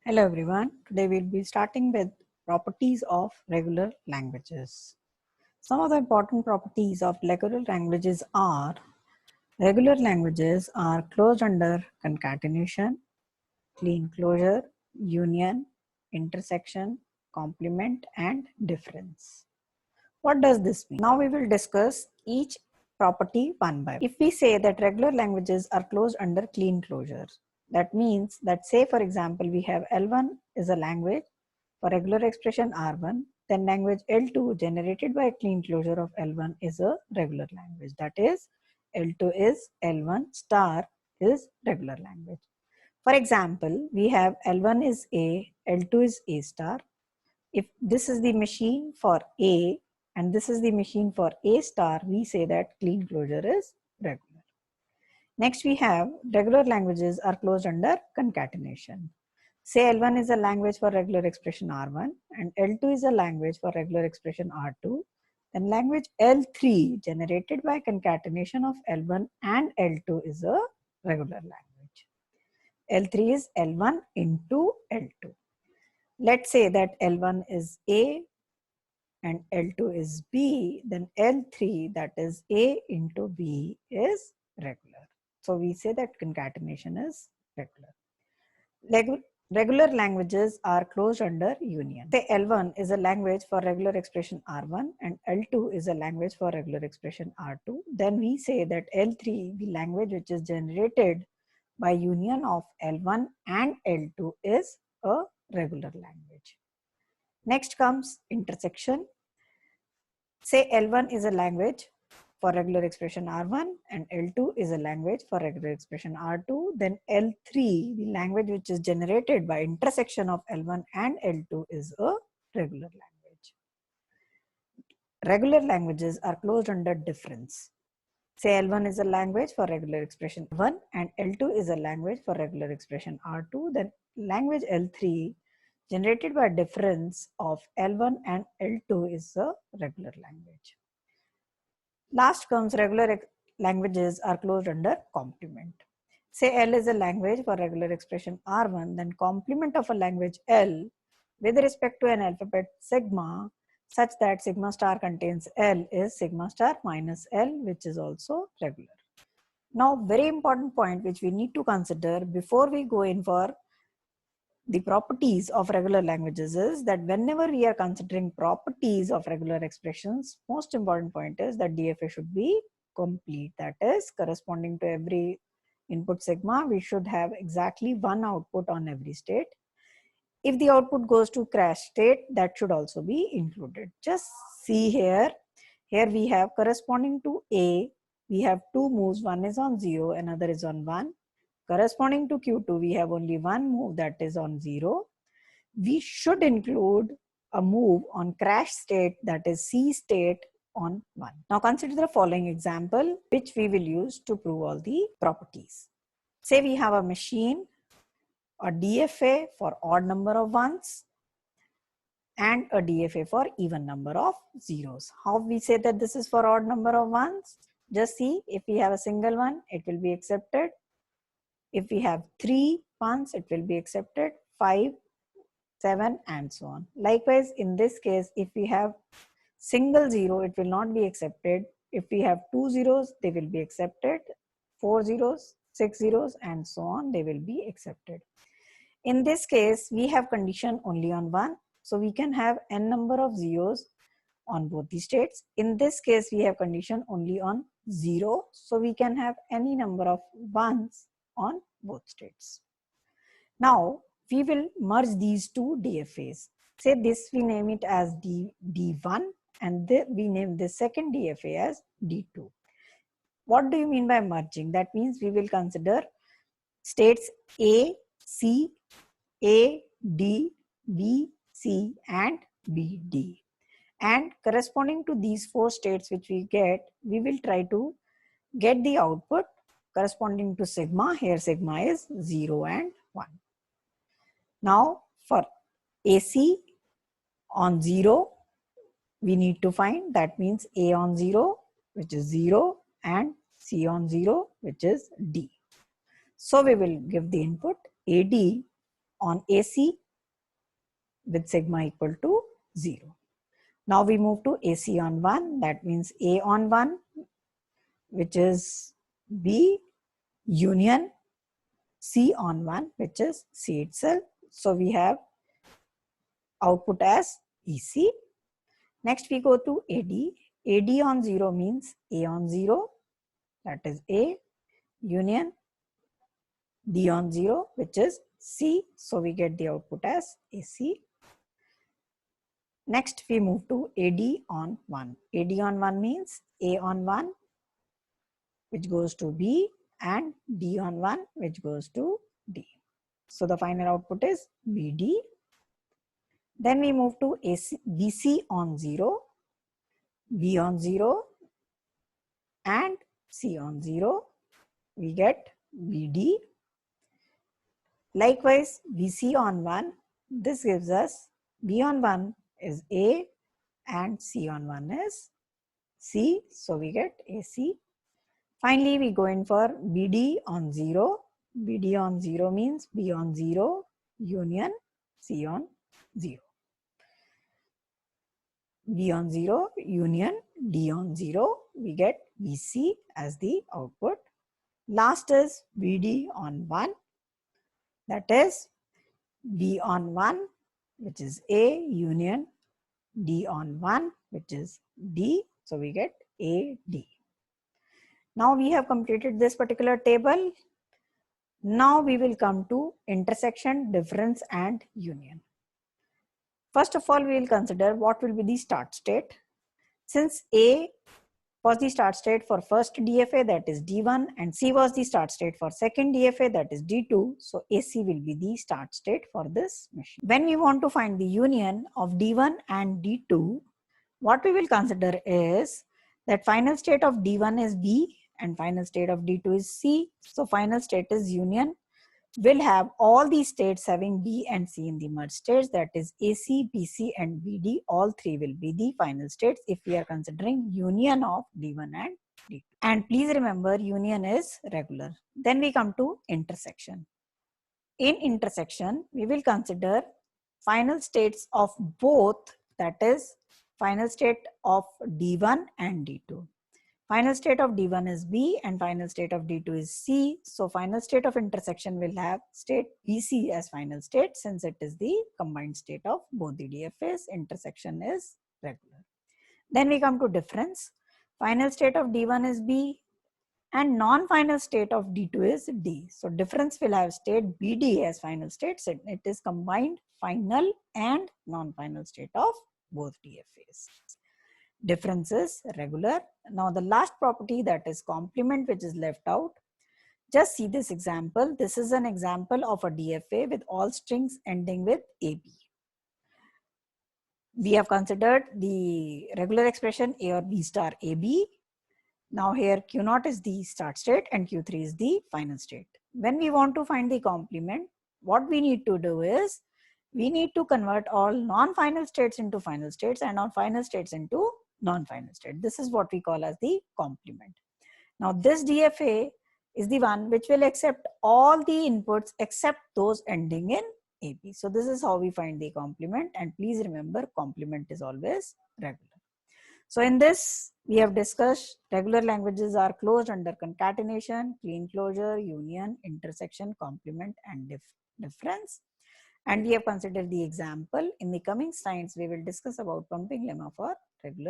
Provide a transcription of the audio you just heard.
Hello everyone. Today we'll be starting with properties of regular languages. Some of the important properties of regular languages are closed under concatenation, clean closure, union, intersection, complement, and difference. What does this mean? Now we will discuss each property one by one. If we say that regular languages are closed under clean closure, that means that, say for example, we have L1 is a language for regular expression R1, then language L2 generated by a clean closure of L1 is a regular language. That is, L2 is L1 star is regular language. For example, we have L1 is A, L2 is A star. If this is the machine for A and this is the machine for A star, we say that clean closure is regular. Next, we have regular languages are closed under concatenation. Say L1 is a language for regular expression R1 and L2 is a language for regular expression R2. Then language L3 generated by concatenation of L1 and L2 is a regular language. L3 is L1 into L2. Let's say that L1 is A and L2 is B, then L3, that is A into B, is regular. So we say that concatenation is regular. Regular languages are closed under union. Say L1 is a language for regular expression R1 and L2 is a language for regular expression R2. Then we say that L3, the language which is generated by union of L1 and L2, is a regular language. Next comes intersection. Say L1 is a language for regular expression R1 and L2 is a language for regular expression R2. Then L3, the language which is generated by intersection of L1 and L2, is a regular language. Regular languages are closed under difference. Say L1 is a language for regular expression R1 and L2 is a language for regular expression R2. Then language L3 generated by difference of L1 and L2 is a regular language. Last comes regular languages are closed under complement. Say L is a language for regular expression R1, then complement of a language L with respect to an alphabet sigma such that sigma star contains L is sigma star minus L, which is also regular. Now, very important point which we need to consider before we go in for the properties of regular languages is that whenever we are considering properties of regular expressions, most important point is that DFA should be complete. That is, corresponding to every input sigma, we should have exactly one output on every state. If the output goes to crash state, that should also be included. Just see here. Here we have corresponding to A, we have two moves. One is on 0, another is on 1. Corresponding to Q2, we have only one move, that is on 0. We should include a move on crash state, that is C state, on 1. Now consider the following example which we will use to prove all the properties. Say we have a machine, a DFA for odd number of ones and a DFA for even number of zeros. How we say that this is for odd number of ones? Just see, if we have a single one, it will be accepted. If we have 3 ones, it will be accepted, 5, 7 and so on. Likewise, in this case, if we have single 0, it will not be accepted. If we have 2 zeros, they will be accepted. 4 zeros, 6 zeros and so on, they will be accepted. In this case, we have condition only on 1. So we can have n number of zeros on both the states. In this case, we have condition only on 0. So we can have any number of ones on both states. Now, we will merge these two DFAs. Say this we name it as D1 and we name the second DFA as D2. What do you mean by merging? That means we will consider states A, C, A, D, B, C and B, D. And corresponding to these 4 states which we get, we will try to get the output corresponding to sigma. Here sigma is 0 and 1. Now for AC on 0, we need to find, that means A on 0, which is 0, and C on 0, which is D. So we will give the input AD on AC with sigma equal to 0. Now we move to AC on 1, that means A on 1, which is B union C on 1, which is C itself. So we have output as EC. Next we go to AD. AD on 0 means A on 0, that is A union D on 0, which is C. So we get the output as AC. Next we move to AD on 1. AD on 1 means A on 1, which goes to B, and D on 1, which goes to D. So the final output is BD. Then we move to BC on 0, B on 0, and C on 0. We get BD. Likewise, BC on 1, this gives us B on 1 is A and C on 1 is C. So we get AC. Finally, we go in for BD on 0. BD on 0 means B on 0 union C on 0. B on 0 union D on 0. We get BC as the output. Last is BD on 1. That is B on 1, which is A union D on 1, which is D. So we get AD. Now we have completed this particular table. Now we will come to intersection, difference, and union. First of all, we will consider what will be the start state. Since A was the start state for first DFA, that is D1, and C was the start state for second DFA, that is D2. So AC will be the start state for this machine. When we want to find the union of D1 and D2, what we will consider is that final state of D1 is B and final state of D2 is C. So final state is union will have all these states having B and C in the merged states, that is AC, BC and BD. All three will be the final states if we are considering union of D1 and D2. And please remember, union is regular. Then we come to intersection. In intersection, we will consider final states of both, that is final state of D1 and D2. Final state of D1 is B and final state of D2 is C. So final state of intersection will have state BC as final state, since it is the combined state of both the DFAs. Intersection is regular. Then we come to difference. Final state of D1 is B and non-final state of D2 is D. So difference will have state BD as final state. So it is combined final and non-final state of both DFAs. Difference is regular. Now the last property, that is complement, which is left out. Just see this example. This is an example of a DFA with all strings ending with AB. We have considered the regular expression A or B star AB. Now here Q0 is the start state and Q3 is the final state. When we want to find the complement, what we need to do is we need to convert all non-final states into final states and all final states into non-final state. This is what we call as the complement. Now this DFA is the one which will accept all the inputs except those ending in AB. So this is how we find the complement, and please remember, complement is always regular. So in this we have discussed regular languages are closed under concatenation, clean closure, union, intersection, complement and difference. And we have considered the example. In the coming slides, we will discuss about pumping lemma for regular